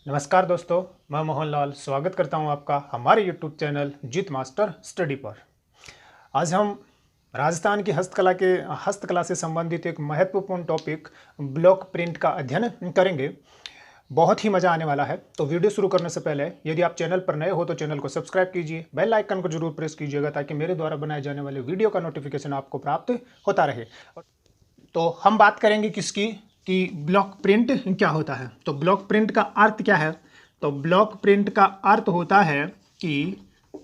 नमस्कार दोस्तों, मैं मोहनलाल स्वागत करता हूं आपका हमारे YouTube चैनल जीत मास्टर स्टडी पर। आज हम राजस्थान की हस्तकला से संबंधित एक महत्वपूर्ण टॉपिक ब्लॉक प्रिंट का अध्ययन करेंगे। बहुत ही मज़ा आने वाला है। तो वीडियो शुरू करने से पहले यदि आप चैनल पर नए हो तो चैनल को सब्सक्राइब कीजिए, बेल आइकन को जरूर प्रेस कीजिएगा ताकि मेरे द्वारा बनाए जाने वाले वीडियो का नोटिफिकेशन आपको प्राप्त होता रहे। तो हम बात करेंगे किसकी कि ब्लॉक प्रिंट क्या होता है। तो ब्लॉक प्रिंट का अर्थ क्या है? तो ब्लॉक प्रिंट का अर्थ होता है कि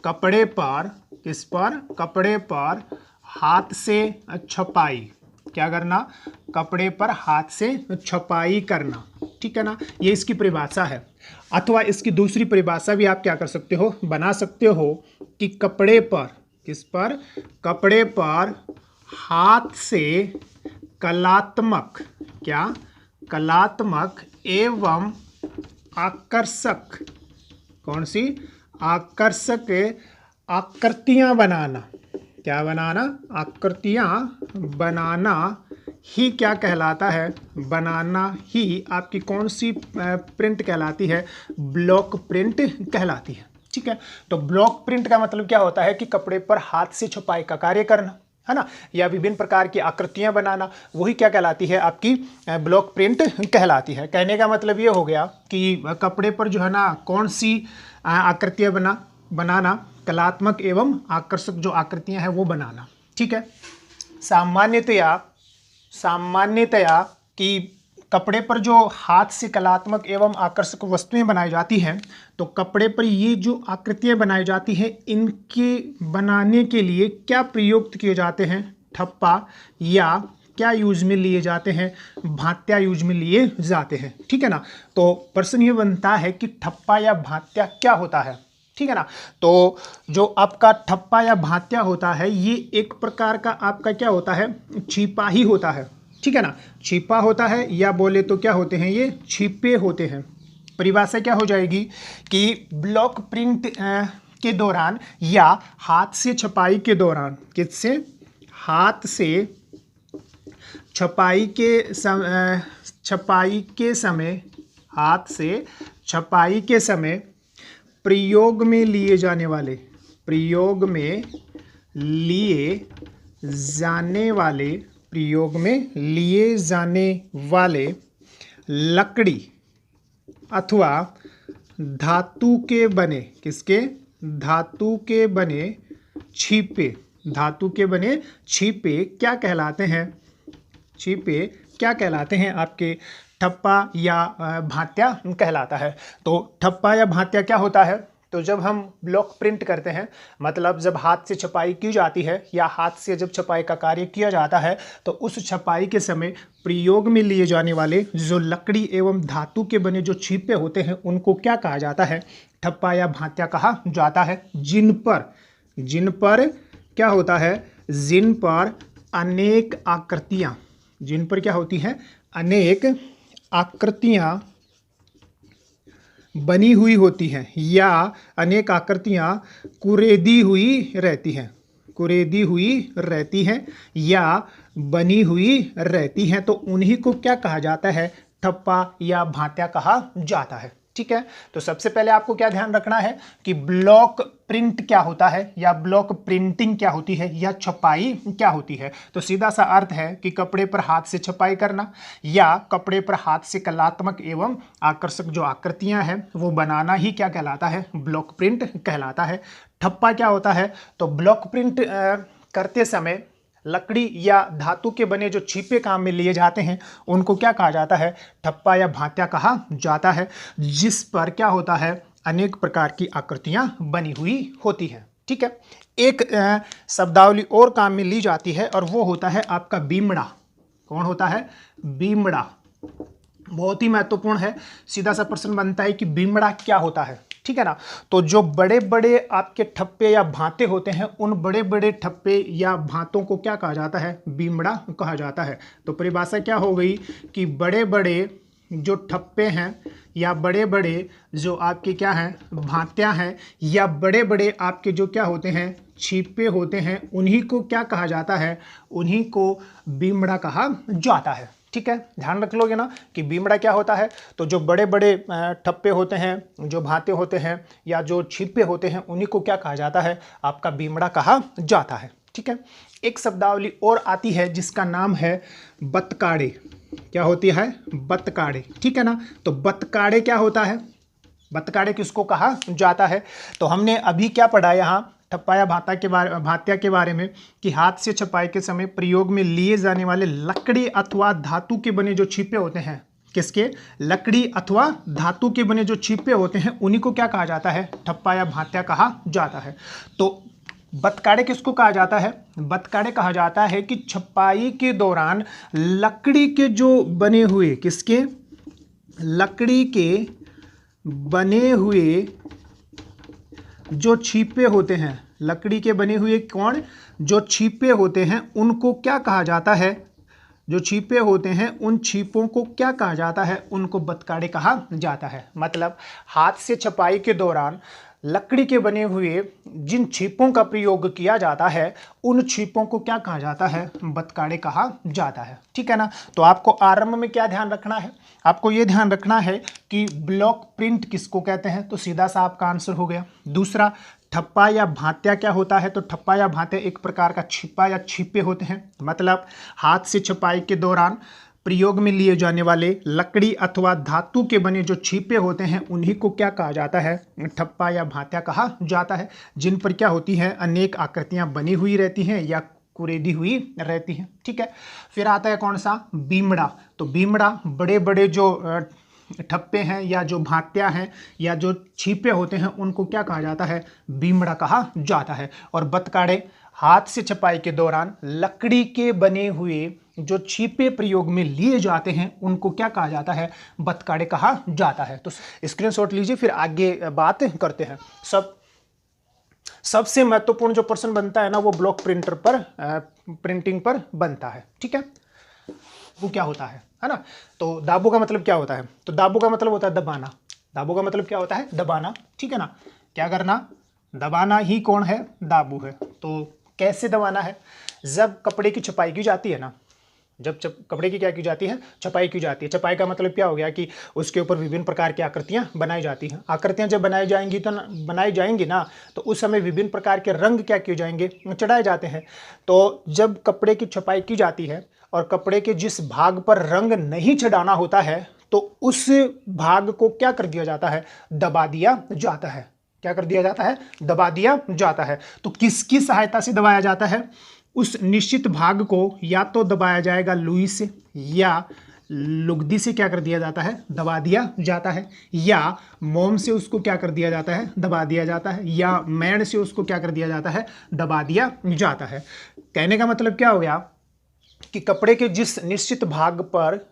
कपड़े पर, किस पर? कपड़े पर हाथ से छपाई। क्या करना? कपड़े पर हाथ से छपाई करना। ठीक है ना, ये इसकी परिभाषा है। अथवा इसकी दूसरी परिभाषा भी आप क्या कर सकते हो, बना सकते हो कि कपड़े पर, किस पर? कपड़े पर हाथ से कलात्मक, क्या? कलात्मक एवं आकर्षक, कौन सी? आकर्षक आकृतियां बनाना। क्या बनाना? आकृतियां बनाना ही क्या कहलाता है? बनाना ही आपकी कौन सी प्रिंट कहलाती है? ब्लॉक प्रिंट कहलाती है। ठीक है, तो ब्लॉक प्रिंट का मतलब क्या होता है कि कपड़े पर हाथ से छपाई का कार्य करना, है ना, या विभिन्न प्रकार की आकृतियां बनाना, वही क्या कहलाती है? आपकी ब्लॉक प्रिंट कहलाती है। कहने का मतलब ये हो गया कि कपड़े पर जो है ना, कौन सी आकृतियां बनाना, कलात्मक एवं आकर्षक जो आकृतियां हैं वो बनाना। ठीक है, सामान्यतया कि कपड़े पर जो हाथ से कलात्मक एवं आकर्षक वस्तुएं बनाई जाती हैं, तो कपड़े पर ये जो आकृतियां बनाई जाती हैं, इनके बनाने के लिए क्या प्रयुक्त किए जाते हैं? ठप्पा, या क्या यूज में लिए जाते हैं? भात्या यूज में लिए जाते हैं। ठीक है ना, तो प्रश्न ये बनता है कि ठप्पा या भात्या क्या होता है? ठीक है ना, तो जो आपका ठप्पा या भात्या होता है, ये एक प्रकार का आपका क्या होता है? छिपा ही होता है। ठीक है ना, छिपा होता है, या बोले तो क्या होते हैं? ये छिपे होते हैं। परिभाषा क्या हो जाएगी कि ब्लॉक प्रिंट के दौरान या हाथ से छपाई के दौरान, किससे? हाथ से छपाई के समय, हाथ से छपाई के समय प्रयोग में लिए जाने वाले लकड़ी अथवा धातु के बने, किसके? धातु के बने छिपे, धातु के बने छिपे क्या कहलाते हैं? छिपे क्या कहलाते हैं? आपके ठप्पा या भात्या कहलाता है। तो ठप्पा या भात्या क्या होता है? तो जब हम ब्लॉक प्रिंट करते हैं, मतलब जब हाथ से छपाई की जाती है या हाथ से जब छपाई का कार्य किया जाता है, तो उस छपाई के समय प्रयोग में लिए जाने वाले जो लकड़ी एवं धातु के बने जो छिपे होते हैं, उनको क्या कहा जाता है? ठप्पा या भात्या कहा जाता है। जिन पर क्या होता है? जिन पर अनेक आकृतियां, जिन पर क्या होती हैं? अनेक आकृतियां बनी हुई होती हैं, या अनेक आकृतियां कुरेदी हुई रहती हैं या बनी हुई रहती हैं, तो उन्हीं को क्या कहा जाता है? ठप्पा या भात्या कहा जाता है। ठीक है, तो सबसे पहले आपको क्या ध्यान रखना है कि ब्लॉक प्रिंट क्या होता है, या ब्लॉक प्रिंटिंग क्या होती है, या छपाई क्या होती है। तो सीधा सा अर्थ है कि कपड़े पर हाथ से छपाई करना, या कपड़े पर हाथ से कलात्मक एवं आकर्षक जो आकृतियां हैं वो बनाना ही क्या कहलाता है? ब्लॉक प्रिंट कहलाता है। ठप्पा क्या होता है? तो ब्लॉक प्रिंट करते समय लकड़ी या धातु के बने जो छिपे काम में लिए जाते हैं, उनको क्या कहा जाता है? ठप्पा या भात्या कहा जाता है, जिस पर क्या होता है? अनेक प्रकार की आकृतियां बनी हुई होती हैं। ठीक है, एक शब्दावली और काम में ली जाती है, और वो होता है आपका बीमड़ा। कौन होता है? बीमड़ा। बहुत ही महत्वपूर्ण है। सीधा सा प्रश्न बनता है कि बीमड़ा क्या होता है। ठीक है ना, तो जो बड़े बड़े आपके ठप्पे या भाते होते हैं, उन बड़े बड़े ठप्पे या भातों को क्या कहा जाता है? बीमड़ा कहा जाता है। तो परिभाषा क्या हो गई कि बड़े बड़े जो ठप्पे हैं या बड़े बड़े जो आपके क्या हैं? भातियाँ हैं, या बड़े बड़े आपके जो क्या होते हैं? छिपे होते हैं, उन्हीं को क्या कहा जाता है? उन्हीं को बीमड़ा कहा जाता है। ठीक है, ध्यान रख लोगे ना कि बीमड़ा क्या होता है। तो जो बड़े बड़े ठप्पे होते हैं, जो भाते होते हैं या जो छिपे होते हैं, उन्हीं को क्या कहा जाता है, आपका बीमड़ा कहा जाता है। ठीक है, एक शब्दावली और आती है जिसका नाम है बतकाड़े। क्या होती है, बतकाड़े। ठीक है ना, तो बतकाड़े क्या होता है, बतकाड़े किसको कहा जाता है। तो हमने अभी क्या पढ़ा यहाँ ठप्पा या भात्या के बारे में कि हाथ से छपाई के समय प्रयोग में लिए जाने वाले लकड़ी अथवा धातु के बने जो छिपे होते हैं, किसके, लकड़ी अथवा धातु के बने जो छिपे होते हैं, उन्हीं को क्या कहा जाता है, ठप्पा या भात्या कहा जाता है। तो बतकाड़े किसको कहा जाता है, बतकाड़े कहा जाता है कि छपाई के दौरान लकड़ी के जो बने हुए, किसके, लकड़ी के बने हुए जो छिपे होते हैं, लकड़ी के बने हुए कौन, जो छिपे होते हैं, उनको क्या कहा जाता है, जो छिपे होते हैं उन छिपों को क्या कहा जाता है, उनको बतकाड़े कहा जाता है। मतलब हाथ से छपाई के दौरान लकड़ी के बने हुए जिन छिपों का प्रयोग किया जाता है, उन छिपों को क्या कहा जाता है, बतकाड़े कहा जाता है। ठीक है ना, तो आपको आरंभ में क्या ध्यान रखना है, आपको ये ध्यान रखना है कि ब्लॉक प्रिंट किसको कहते हैं, तो सीधा सा आपका आंसर हो गया। दूसरा, ठप्पा या भात्या क्या होता है, तो ठप्पा या भात्या एक प्रकार का छिपा या छिपे होते हैं। मतलब हाथ से छपाई के दौरान प्रयोग में लिए जाने वाले लकड़ी अथवा धातु के बने जो छिपे होते हैं, उन्हीं को क्या कहा जाता है, ठप्पा या भात्या कहा जाता है, जिन पर क्या होती है, अनेक आकृतियां बनी हुई रहती हैं या कुरेदी हुई रहती हैं। ठीक है, फिर आता है कौन सा, बीमड़ा। तो बीमड़ा बड़े बड़े जो ठप्पे हैं या जो भात्या हैं या जो छिपे होते हैं, उनको क्या कहा जाता है, बीमड़ा कहा जाता है। और बतकाड़े हाथ से छपाई के दौरान लकड़ी के बने हुए जो छिपे प्रयोग में लिए जाते हैं, उनको क्या कहा जाता है, बतकाड़े कहा जाता है। तो स्क्रीनशॉट लीजिए, फिर आगे बात करते हैं। सबसे महत्वपूर्ण जो प्रश्न बनता है ना, वो ब्लॉक प्रिंटर पर प्रिंटिंग पर बनता है। ठीक है, वो क्या होता है ना, तो दाबू का मतलब क्या होता है, तो दाबू का मतलब होता है दबाना। दाबू का मतलब क्या होता है, दबाना। ठीक है ना, क्या करना, दबाना ही कौन है, दाबू है। तो कैसे दबाना है, जब कपड़े की छपाई की जाती है ना, जब कपड़े की क्या की जाती है, छपाई की जाती है। छपाई का मतलब क्या हो गया कि उसके ऊपर विभिन्न प्रकार की आकृतियां बनाई जाती हैं। आकृतियां जब बनाई जाएंगी ना, तो उस समय विभिन्न प्रकार के रंग क्या किए जाएंगे, चढ़ाए जाते हैं। तो जब कपड़े की छपाई की जाती है और कपड़े के जिस भाग पर रंग नहीं चढ़ाना होता है, तो उस भाग को क्या कर दिया जाता है, दबा दिया जाता है। क्या कर दिया जाता है, दबा दिया जाता है। तो किसकी सहायता से दबाया जाता है, उस निश्चित भाग को या तो दबाया जाएगा लुई से या लुगदी से, क्या कर दिया जाता है, दबा दिया जाता है, या मोम से उसको क्या कर दिया जाता है, दबा दिया जाता है, या मैण से उसको क्या कर दिया जाता है, दबा दिया जाता है। कहने का मतलब क्या हो गया कि कपड़े के जिस निश्चित भाग पर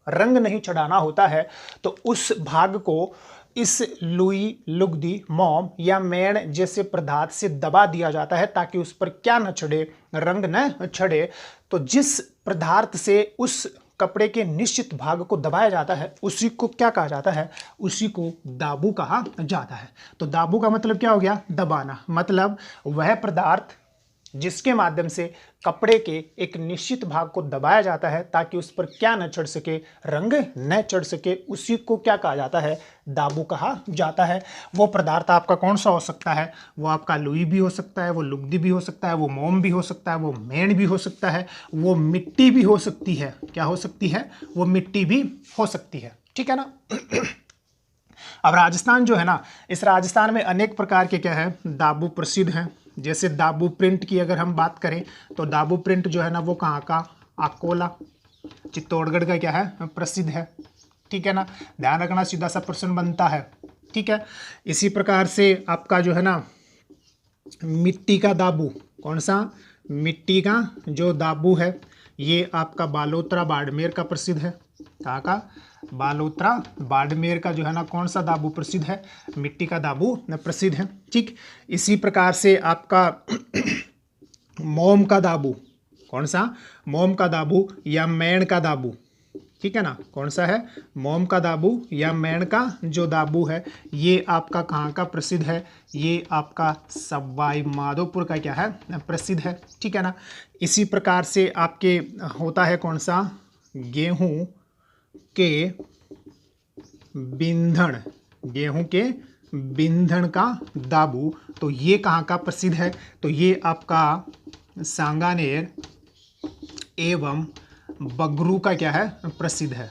रंग नहीं चढ़ाना होता है, तो उस भाग को इस लुई, लुगदी, मोम या मेण जैसे पदार्थ से दबा दिया जाता है, ताकि उस पर क्या न चढ़े, रंग न चढ़े। तो जिस पदार्थ से उस कपड़े के निश्चित भाग को दबाया जाता है, उसी को क्या कहा जाता है, उसी को दाबू कहा जाता है। तो दाबू का मतलब क्या हो गया, दबाना। मतलब वह पदार्थ जिसके माध्यम से कपड़े के एक निश्चित भाग को दबाया जाता है, ताकि उस पर क्या न चढ़ सके, रंग न चढ़ सके, उसी को क्या कहा जाता है, दाबू कहा जाता है। वो पदार्थ आपका कौन सा हो सकता है, वो आपका लुई भी हो सकता है, वो लुगदी भी हो सकता है, वो मोम भी हो सकता है, वो मेण भी हो सकता है, वो मिट्टी भी हो सकती है। क्या हो सकती है, वो मिट्टी भी हो सकती है। ठीक है ना। अब राजस्थान जो है ना, इस राजस्थान में अनेक प्रकार के क्या है, दाबू प्रसिद्ध हैं। जैसे दाबू प्रिंट की अगर हम बात करें, तो दाबू प्रिंट जो है ना, वो कहाँ का, अकोला, चित्तौड़गढ़ का क्या है, प्रसिद्ध है। ठीक है ना, ध्यान रखना, सीधा सा प्रश्न बनता है। ठीक है, इसी प्रकार से आपका जो है ना, मिट्टी का दाबू, कौन सा, मिट्टी का जो दाबू है, ये आपका बालोतरा बाड़मेर का प्रसिद्ध है। कहाँ का, बालोतरा बाड़मेर का जो है ना, कौन सा दाबू प्रसिद्ध है, मिट्टी का दाबू प्रसिद्ध है। ठीक, इसी प्रकार से आपका मोम का दाबू, कौन सा, मोम का दाबू या मेण का दाबू। ठीक है ना, कौन सा है, मोम का दाबू या मेण का जो दाबू है, ये आपका कहाँ का प्रसिद्ध है, ये आपका सवाई माधोपुर का क्या है, प्रसिद्ध है। ठीक है ना, इसी प्रकार से आपके होता है कौन सा, गेहूं के बिंधण, गेहूं के बिंधण का दाबू, तो ये कहाँ का प्रसिद्ध है? तो ये आपका सांगानेर एवं बगरू का क्या है? प्रसिद्ध है।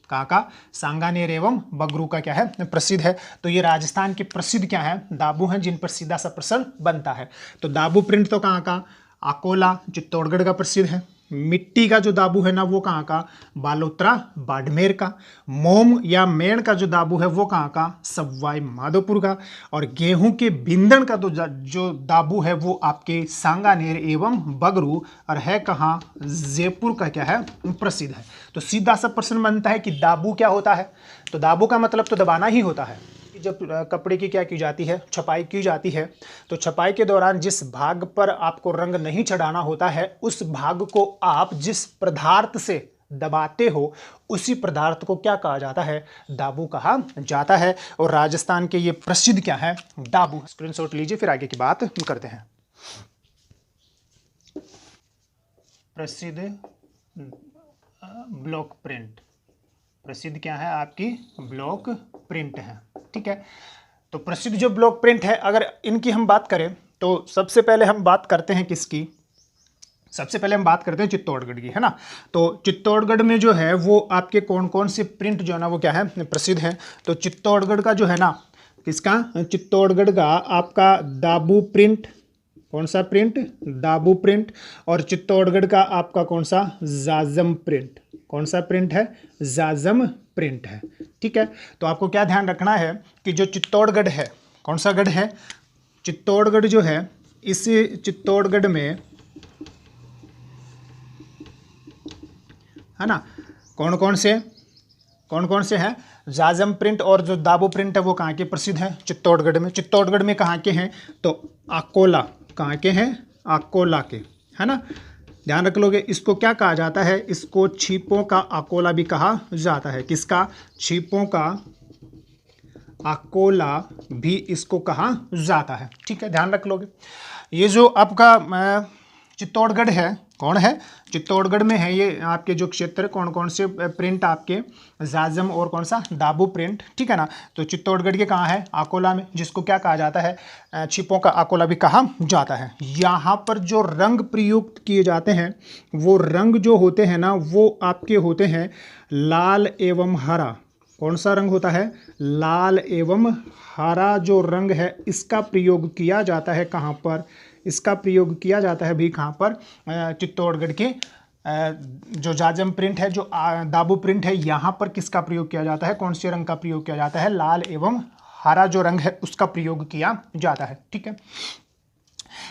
कहाँ का? सांगानेर एवं बगरू का क्या है? प्रसिद्ध है। तो ये राजस्थान के प्रसिद्ध क्या है? दाबू हैं, जिन पर सीधा सा प्रश्न बनता है। तो दाबू प्रिंट तो कहाँ का? अकोला चित्तौड़गढ़ का प्रसिद्ध है। मिट्टी का जो दाबू है ना वो कहाँ का? बालोतरा बाड़मेर का। मोम या मेण का जो दाबू है वो कहाँ का? सवाई माधोपुर का। और गेहूं के बिंदण का तो जो दाबू है वो आपके सांगानेर एवं बगरू और है कहाँ? जयपुर का क्या है? प्रसिद्ध है। तो सीधा सा प्रश्न बनता है कि दाबू क्या होता है? तो दाबू का मतलब तो दबाना ही होता है। जब कपड़े की क्या की जाती है? छपाई की जाती है। तो छपाई के दौरान जिस भाग पर आपको रंग नहीं चढ़ाना होता है उस भाग को आप जिस पदार्थ से दबाते हो उसी पदार्थ को क्या कहा जाता है? दाबू कहा जाता है। और राजस्थान के ये प्रसिद्ध क्या है? दाबू। स्क्रीनशॉट लीजिए, फिर आगे की बात करते हैं। प्रसिद्ध ब्लॉक प्रिंट, प्रसिद्ध क्या है? आपकी ब्लॉक प्रिंट है। ठीक है, तो प्रसिद्ध जो ब्लॉक प्रिंट है, अगर इनकी हम बात करें तो सबसे पहले हम बात करते हैं किसकी? सबसे पहले हम बात करते हैं चित्तौड़गढ़ की, है ना। तो चित्तौड़गढ़ में जो है वो आपके कौन कौन से प्रिंट जो है ना वो क्या है? प्रसिद्ध है। तो चित्तौड़गढ़ का जो है ना, किसका? चित्तौड़गढ़ का आपका दाबू प्रिंट। कौन सा प्रिंट? दाबू प्रिंट। और चित्तौड़गढ़ का आपका कौन सा? जाजम प्रिंट। कौन सा प्रिंट है? जाजम प्रिंट है। ठीक है, तो आपको क्या ध्यान रखना है कि जो चित्तौड़गढ़ है, कौन सा गढ़ है? चित्तौड़गढ़ जो है, इस चित्तौड़गढ़ में, है ना, कौन कौन से हैं? जाजम प्रिंट और जो दाबू प्रिंट है वो कहाँ के प्रसिद्ध हैं? चित्तौड़गढ़ में। चित्तौड़गढ़ में कहाँ के हैं? तो अकोला। कहाँ के हैं? अकोला के, है ना। ध्यान रख लोगे। इसको क्या कहा जाता है? इसको छिपों का अकोला भी कहा जाता है। किसका? छिपों का अकोला भी इसको कहा जाता है। ठीक है, ध्यान रख लोगे। ये जो आपका चित्तौड़गढ़ है, कौन है? चित्तौड़गढ़ में है ये आपके जो क्षेत्र, कौन कौन से प्रिंट आपके? जाजम और कौन सा? दाबू प्रिंट। ठीक है ना। तो चित्तौड़गढ़ के कहाँ है? अकोला में, जिसको क्या कहा जाता है? छिपों का अकोला भी कहा जाता है। यहाँ पर जो रंग प्रयुक्त किए जाते हैं वो रंग जो होते हैं ना वो आपके होते हैं लाल एवं हरा। कौन सा रंग होता है? लाल एवं हरा जो रंग है इसका प्रयोग किया जाता है कहाँ पर? इसका प्रयोग किया जाता है भी कहाँ पर? चित्तौड़गढ़ के जो जाजम प्रिंट है, जो दाबू प्रिंट है, यहाँ पर किसका प्रयोग किया जाता है? कौन से रंग का प्रयोग किया जाता है? लाल एवं हरा जो रंग है उसका प्रयोग किया जाता है। ठीक है,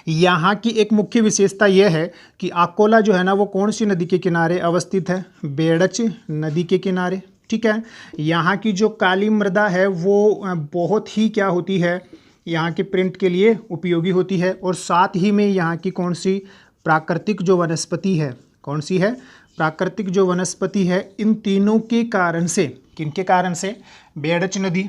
यहाँ की एक मुख्य विशेषता यह है कि अकोला जो है ना वो कौन सी नदी के किनारे अवस्थित है? बेड़च नदी के किनारे। ठीक है, यहाँ की जो काली मृदा है वो बहुत ही क्या होती है? यहाँ के प्रिंट के लिए उपयोगी होती है। और साथ ही में यहाँ की कौन सी प्राकृतिक जो वनस्पति है, कौन सी है? प्राकृतिक जो वनस्पति है, इन तीनों के कारण से, किनके कारण से? बेड़च नदी,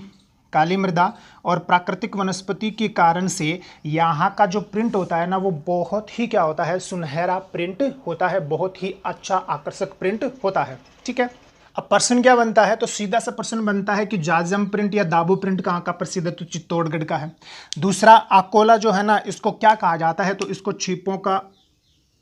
काली मृदा और प्राकृतिक वनस्पति के कारण से यहाँ का जो प्रिंट होता है ना वो बहुत ही क्या होता है? सुनहरा प्रिंट होता है, बहुत ही अच्छा आकर्षक प्रिंट होता है। ठीक है, अब प्रश्न क्या बनता है? तो सीधा सा प्रश्न बनता है कि जाजम प्रिंट या दाबू प्रिंट कहाँ का प्रसिद्ध है? तो चित्तौड़गढ़ का है। दूसरा, अकोला जो है ना इसको क्या कहा जाता है? तो इसको छिपों का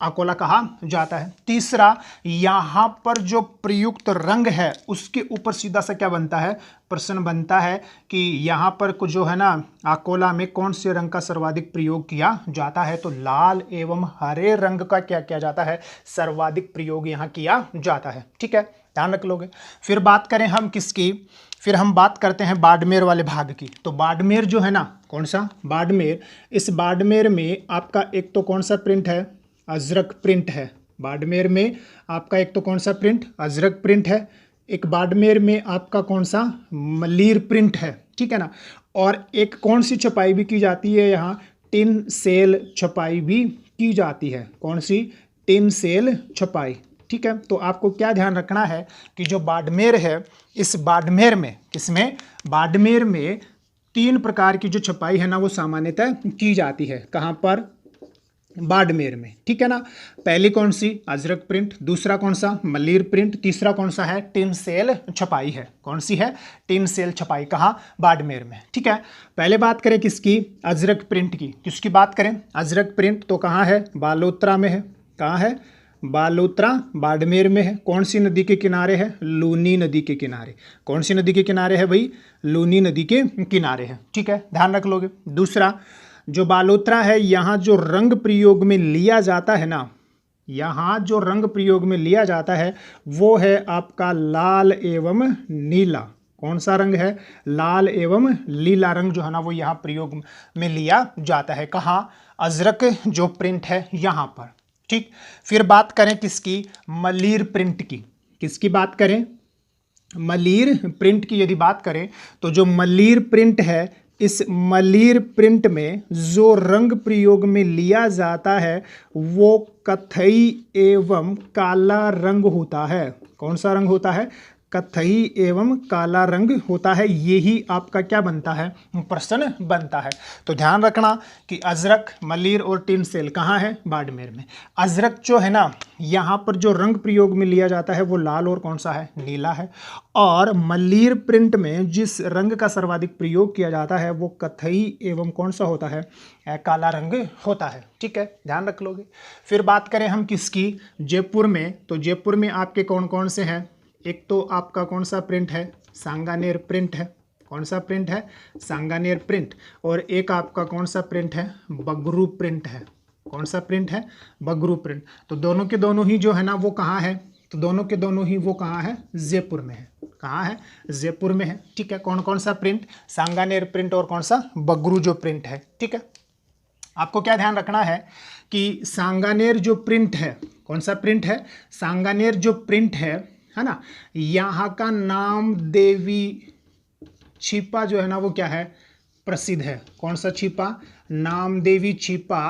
अकोला कहा जाता है। तीसरा, यहाँ पर जो प्रयुक्त रंग है उसके ऊपर सीधा सा क्या बनता है? प्रश्न बनता है कि यहाँ पर कुछ जो है ना अकोला में कौन से रंग का सर्वाधिक प्रयोग किया जाता है? तो लाल एवं हरे रंग का क्या किया जाता है? सर्वाधिक प्रयोग यहाँ किया जाता है। ठीक है, ध्यान रख लोगे। फिर बात करें हम किसकी? फिर हम बात करते हैं बाड़मेर वाले भाग की। तो बाड़मेर जो है ना, कौन सा? बाड़मेर। इस बाड़मेर में आपका एक तो कौन सा प्रिंट है? अजरक प्रिंट है। बाड़मेर में आपका एक तो कौन सा प्रिंट? अजरक प्रिंट है। एक बाड़मेर में आपका कौन सा? मलीर प्रिंट है। ठीक है ना। और एक कौन सी छपाई भी की जाती है यहाँ? टिन सेल छपाई भी की जाती है। कौन सी? टिन सेल छपाई। ठीक है, तो आपको क्या ध्यान रखना है कि जो बाड़मेर है, इस बाड़मेर में, किसमें? बाड़मेर में 3 प्रकार की जो छपाई है ना वो सामान्यतः की जाती है। कहाँ पर? बाड़मेर में, ठीक है ना। पहली कौन सी, अजरक प्रिंट, दूसरा कौन सा, मल्लीर प्रिंट, तीसरा कौन सा है, टिन सेल छपाई है। कौन सी है, टिन सेल छपाई, कहाँ, बाड़मेर में, ठीक है। पहले बात करें किसकी, अजरक प्रिंट की। किसकी बात करें, अजरक प्रिंट तो कहाँ है, बालोतरा में है। कहाँ है, बालोतरा, बाड़मेर में है। कौन सी नदी के किनारे है, लूनी नदी के किनारे। कौन सी नदी के किनारे है भाई, लूनी नदी के किनारे है, ठीक है, ध्यान रख लोगे। दूसरा, जो बालोतरा है, यहाँ जो रंग प्रयोग में लिया जाता है ना, यहाँ जो रंग प्रयोग में लिया जाता है वो है आपका लाल एवं नीला। कौन सा रंग है, लाल एवं नीला रंग जो है ना वो यहाँ प्रयोग में लिया जाता है। कहाँ, अजरक जो प्रिंट है यहाँ पर, ठीक। फिर बात करें किसकी, मल्लीर प्रिंट की। किसकी बात करें, मल्लीर प्रिंट की यदि बात करें तो जो मल्लीर प्रिंट है, इस मल्लीर प्रिंट में जो रंग प्रयोग में लिया जाता है वो कत्थई एवं काला रंग होता है। कौन सा रंग होता है, कत्थई एवं काला रंग होता है। यही आपका क्या बनता है, प्रश्न बनता है। तो ध्यान रखना कि अजरक, मल्लीर और टिन सेल कहाँ है, बाड़मेर में। अजरक जो है ना, यहाँ पर जो रंग प्रयोग में लिया जाता है वो लाल और कौन सा है, नीला है। और मल्लीर प्रिंट में जिस रंग का सर्वाधिक प्रयोग किया जाता है वो कत्थई एवं कौन सा होता है, काला रंग होता है, ठीक है, ध्यान रख लोगे। फिर बात करें हम किसकी, जयपुर में। तो जयपुर में आपके कौन कौन से हैं, एक तो आपका कौन सा प्रिंट है, सांगानेर प्रिंट है। कौन सा प्रिंट है, सांगानेर प्रिंट। और एक आपका कौन सा प्रिंट है, बगरू प्रिंट है। कौन सा प्रिंट है, बगरू प्रिंट। तो दोनों के दोनों ही जो है ना वो कहाँ है, तो दोनों के दोनों ही वो कहाँ है, जयपुर में है। कहाँ है, जयपुर में है, ठीक है। कौन कौन सा प्रिंट, सांगानेर प्रिंट और कौन सा, बगरू जो प्रिंट है, ठीक है। आपको क्या ध्यान रखना है कि सांगानेर जो प्रिंट है, कौन सा प्रिंट है, सांगानेर जो प्रिंट है ना, यहाँ का नाम देवी छिपा जो है ना वो क्या है, प्रसिद्ध है। कौन सा छिपा, नाम देवी छिपा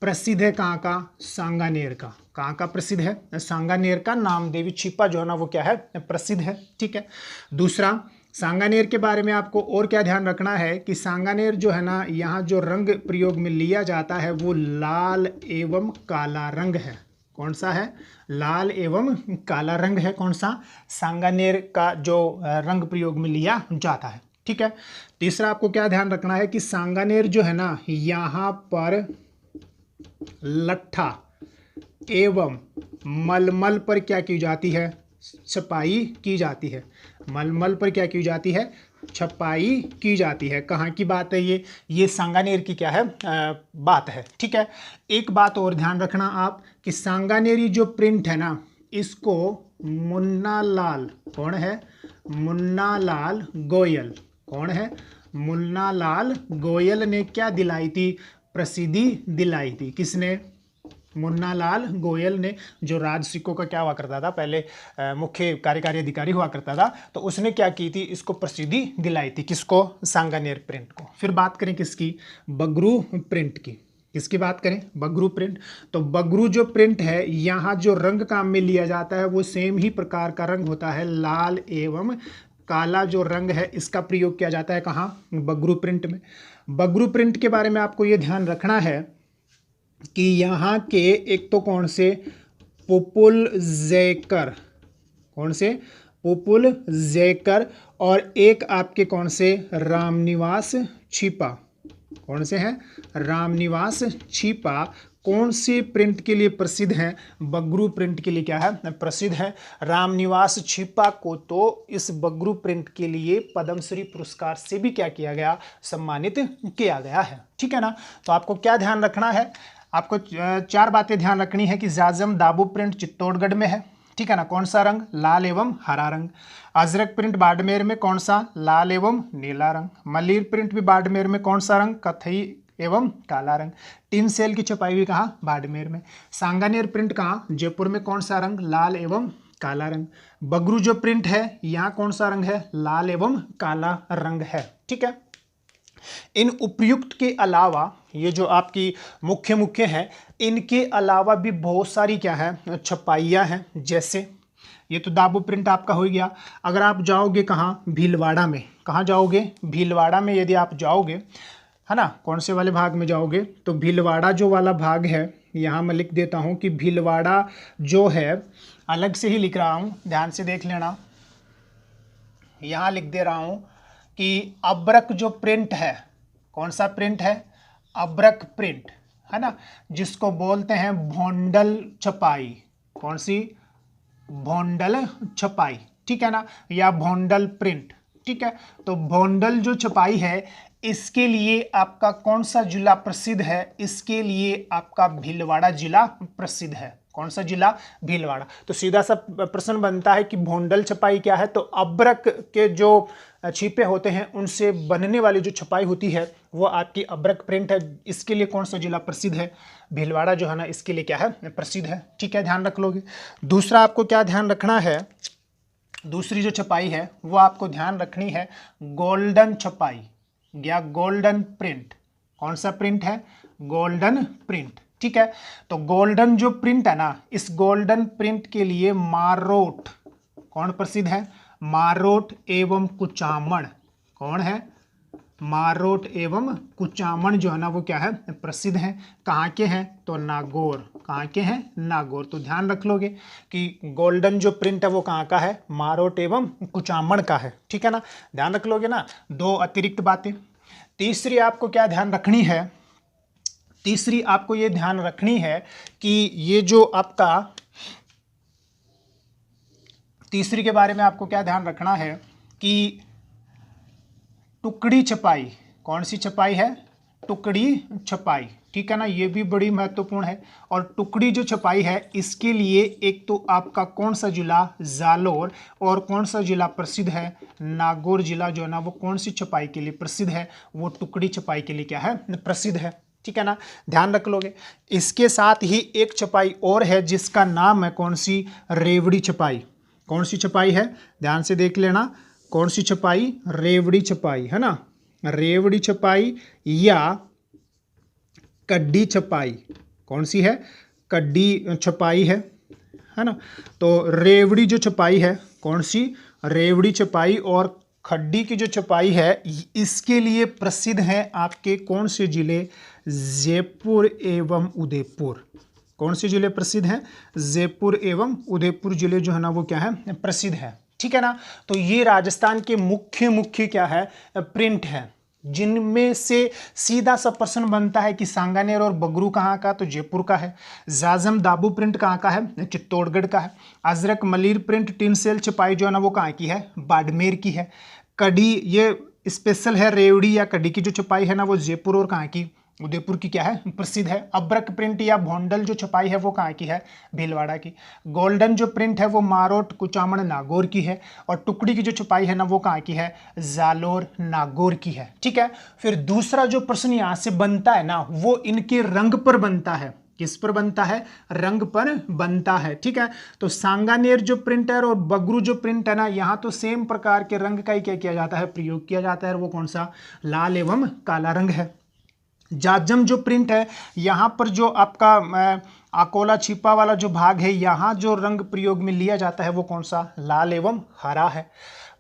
प्रसिद्ध है। कहाँ का, सांगानेर का। कहाँ का प्रसिद्ध है, सांगानेर का नाम देवी छिपा जो है ना वो क्या है, प्रसिद्ध है, ठीक है। दूसरा, सांगानेर के बारे में आपको और क्या ध्यान रखना है कि सांगानेर जो है ना, यहाँ जो रंग प्रयोग में लिया जाता है वो लाल एवं काला रंग है। कौन सा है, लाल एवं काला रंग है। कौन सा, सांगानेर का जो रंग प्रयोग में लिया जाता है, ठीक है। तीसरा आपको क्या ध्यान रखना है कि सांगानेर जो है ना, यहाँ पर लट्ठा एवं मलमल पर क्या की जाती है, छपाई की जाती है। मलमल पर क्या की जाती है, छपाई की जाती है। कहाँ की बात है ये सांगानेर की क्या है, बात है, ठीक है। एक बात और ध्यान रखना आप कि सांगानेरी जो प्रिंट है ना, इसको मुन्ना लाल, कौन है, मुन्ना लाल गोयल। कौन है, मुन्ना लाल गोयल ने क्या दिलाई थी, प्रसिद्धि दिलाई थी। किसने, मुन्ना लाल गोयल ने, जो राज सिक्कों का क्या हुआ करता था पहले, मुख्य कार्यकारी अधिकारी हुआ करता था, तो उसने क्या की थी, इसको प्रसिद्धि दिलाई थी। किसको, सांगानेर प्रिंट को। फिर बात करें किसकी, बगरू प्रिंट की। किसकी बात करें, बगरू प्रिंट। तो बगरू जो प्रिंट है, यहाँ जो रंग काम में लिया जाता है वो सेम ही प्रकार का रंग होता है, लाल एवं काला जो रंग है इसका प्रयोग किया जाता है। कहाँ, बगरू प्रिंट में। बगरू प्रिंट के बारे में आपको ये ध्यान रखना है कि यहाँ के एक तो कौन से, पुपुल जयकर। कौन से, पुपुल जयकर। और एक आपके कौन से, रामनिवास छिपा। कौन से हैं, रामनिवास छिपा। कौन सी प्रिंट के लिए प्रसिद्ध हैं, बगरू प्रिंट के लिए क्या है, प्रसिद्ध है। रामनिवास छिपा को तो इस बगरू प्रिंट के लिए पद्मश्री पुरस्कार से भी क्या किया गया, सम्मानित किया गया है, ठीक है ना। तो आपको क्या ध्यान रखना है, आपको चार बातें ध्यान रखनी है कि जाजम दाबू प्रिंट चित्तौड़गढ़ में है, ठीक है ना। कौन सा रंग, लाल एवं हरा रंग। अजरक प्रिंट बाड़मेर में कौन सा, लाल एवं नीला रंग। मल्लीर प्रिंट भी बाड़मेर में कौन सा रंग, कत्थई एवं काला रंग। टिन सेल की छपाई भी कहाँ, बाड़मेर में। सांगानेर प्रिंट कहाँ, जयपुर में कौन सा रंग, लाल एवं काला रंग। बगरू जो प्रिंट है यहाँ कौन सा रंग है, लाल एवं काला रंग है, ठीक है। इन उपयुक्त के अलावा ये जो आपकी मुख्य हैं, इनके अलावा भी बहुत सारी क्या है, छपाइयाँ हैं। जैसे ये तो दाबू प्रिंट आपका हो गया। अगर आप जाओगे कहाँ, भीलवाड़ा में। कहाँ जाओगे, भीलवाड़ा में यदि आप जाओगे है ना, कौन से वाले भाग में जाओगे, तो भीलवाड़ा जो वाला भाग है, यहाँ मैं लिख देता हूँ कि भीलवाड़ा जो है, अलग से ही लिख रहा हूँ, ध्यान से देख लेना, यहाँ लिख दे रहा हूँ कि अब्रक जो प्रिंट है, कौन सा प्रिंट है, अब्रक प्रिंट, है ना, जिसको बोलते हैं भोंडल छपाई, कौन सी, भोंडल छपाई, ठीक है ना, या भोंडल प्रिंट, ठीक है। तो भोंडल जो छपाई है, इसके लिए आपका कौन सा जिला प्रसिद्ध है, इसके लिए आपका भीलवाड़ा जिला प्रसिद्ध है, कौन सा जिला, भीलवाड़ा। तो सीधा सा प्रश्न बनता है कि भोंडल छपाई क्या है, तो अब्रक के जो छिपे होते हैं उनसे बनने वाली जो छपाई होती है वो आपकी अब्रक प्रिंट है, इसके लिए कौन सा जिला प्रसिद्ध है, भीलवाड़ा जो है ना, इसके लिए क्या है, प्रसिद्ध है, ठीक है, ध्यान रख लोगे। दूसरा आपको क्या ध्यान रखना है, दूसरी जो छपाई है वो आपको ध्यान रखनी है गोल्डन छपाई या गोल्डन प्रिंट, कौन सा प्रिंट है, गोल्डन प्रिंट, ठीक है। तो गोल्डन जो प्रिंट है ना, इस गोल्डन प्रिंट के लिए मारोट, कौन प्रसिद्ध है, मारोट एवं कुचामन, कौन है, मारोट एवं कुचामन जो है ना वो क्या है, प्रसिद्ध हैं। कहाँ के हैं, तो नागौर, कहाँ के हैं, नागौर। तो ध्यान रख लोगे कि गोल्डन जो प्रिंट है वो कहाँ का है, मारोट एवं कुचामन का है, ठीक है ना, ध्यान रख लोगे ना। दो अतिरिक्त बातें। तीसरी आपको क्या ध्यान रखनी है, तीसरी आपको ये ध्यान रखनी है कि ये जो आपका, तीसरी के बारे में आपको क्या ध्यान रखना है कि टुकड़ी छपाई, कौन सी छपाई है, टुकड़ी छपाई, ठीक है ना, ये भी बड़ी महत्वपूर्ण है। और टुकड़ी जो छपाई है इसके लिए एक तो आपका कौन सा जिला, जालोर, और कौन सा जिला प्रसिद्ध है, नागौर जिला जो है ना वो कौन सी छपाई के लिए प्रसिद्ध है, वो टुकड़ी छपाई के लिए क्या है, प्रसिद्ध है, ठीक है ना, ध्यान रख लोगे। इसके साथ ही एक छपाई और है जिसका नाम है कौन सी, रेवड़ी छपाई, कौन सी छपाई है, ध्यान से देख लेना, कौन सी छपाई, रेवड़ी छपाई, है ना, रेवड़ी छपाई या कड्डी छपाई, कौन सी है, कड्डी छपाई है ना। तो रेवड़ी जो छपाई है, कौन सी, रेवड़ी छपाई, और खड्डी की जो छपाई है इसके लिए प्रसिद्ध है आपके कौन से जिले, जयपुर एवं उदयपुर, कौन से जिले प्रसिद्ध हैं, जयपुर एवं उदयपुर जिले जो है ना वो क्या है, प्रसिद्ध है, ठीक है ना। तो ये राजस्थान के मुख्य क्या है, प्रिंट है, जिनमें से सीधा सा प्रश्न बनता है कि सांगानेर और बगरू कहाँ का, तो जयपुर का है। जाजम दाबू प्रिंट कहाँ का है, चित्तौड़गढ़ का है। अजरक मलिर प्रिंट टिन सेल छपाई जो है ना वो कहाँ की है, बाड़मेर की है। कड़ी ये स्पेशल है, रेवड़ी या कड़ी की जो छपाई है ना वो जयपुर और कहाँ की, उदयपुर की क्या है, प्रसिद्ध है। अब्रक प्रिंट या भोंडल जो छपाई है वो कहाँ की है, भीलवाड़ा की। गोल्डन जो प्रिंट है वो मारोट कुचामन नागौर की है। और टुकड़ी की जो छपाई है ना वो कहाँ की है, जालोर नागौर की है, ठीक है। फिर दूसरा जो प्रश्न यहाँ से बनता है ना वो इनके रंग पर बनता है, किस पर बनता है, रंग पर बनता है, ठीक है। तो सांगानेर जो प्रिंट है और बगरू जो प्रिंट है ना, यहाँ तो सेम प्रकार के रंग का ही क्या किया जाता है, प्रयोग किया जाता है, वो कौन सा, लाल एवं काला रंग है। जाजम जो प्रिंट है यहाँ पर जो आपका अकोला छिपा वाला जो भाग है, यहाँ जो रंग प्रयोग में लिया जाता है वो कौन सा, लाल एवं हरा है।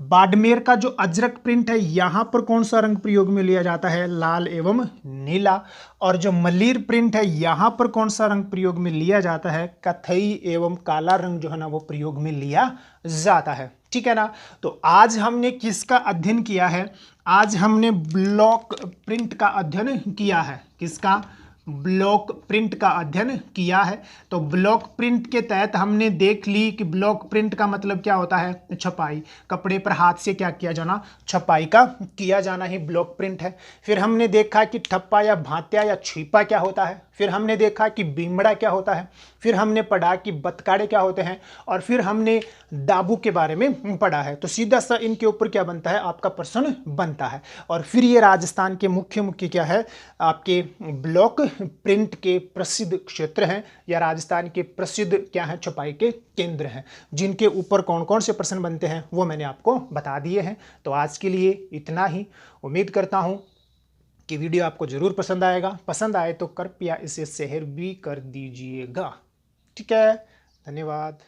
बाड़मेर का जो अजरक प्रिंट है यहाँ पर कौन सा रंग प्रयोग में लिया जाता है, लाल एवं नीला। और जो मलिर प्रिंट है यहाँ पर कौन सा रंग प्रयोग में लिया जाता है, कथई एवं काला रंग जो है ना वो प्रयोग में लिया जाता है, ठीक है ना। तो आज हमने किसका अध्ययन किया है, आज हमने ब्लॉक प्रिंट का अध्ययन किया है, किसका, ब्लॉक प्रिंट का अध्ययन किया है। तो ब्लॉक प्रिंट के तहत हमने देख ली कि ब्लॉक प्रिंट का मतलब क्या होता है, छपाई, कपड़े पर हाथ से क्या किया जाना, छपाई का किया जाना ही ब्लॉक प्रिंट है। फिर हमने देखा कि ठप्पा या भांत्या या छिपा क्या होता है, फिर हमने देखा कि बीमड़ा क्या होता है, फिर हमने पढ़ा कि बतकाड़े क्या होते हैं, और फिर हमने दाबू के बारे में पढ़ा है। तो सीधा सा इनके ऊपर क्या बनता है, आपका प्रश्न बनता है। और फिर ये राजस्थान के मुख्य क्या है, आपके ब्लॉक प्रिंट के प्रसिद्ध क्षेत्र हैं, या राजस्थान के प्रसिद्ध क्या हैं, छपाई के केंद्र हैं, जिनके ऊपर कौन कौन से प्रश्न बनते हैं वो मैंने आपको बता दिए हैं। तो आज के लिए इतना ही। उम्मीद करता हूँ कि वीडियो आपको ज़रूर पसंद आएगा। पसंद आए तो कृपया इसे शेयर भी कर दीजिएगा, ठीक है। धन्यवाद।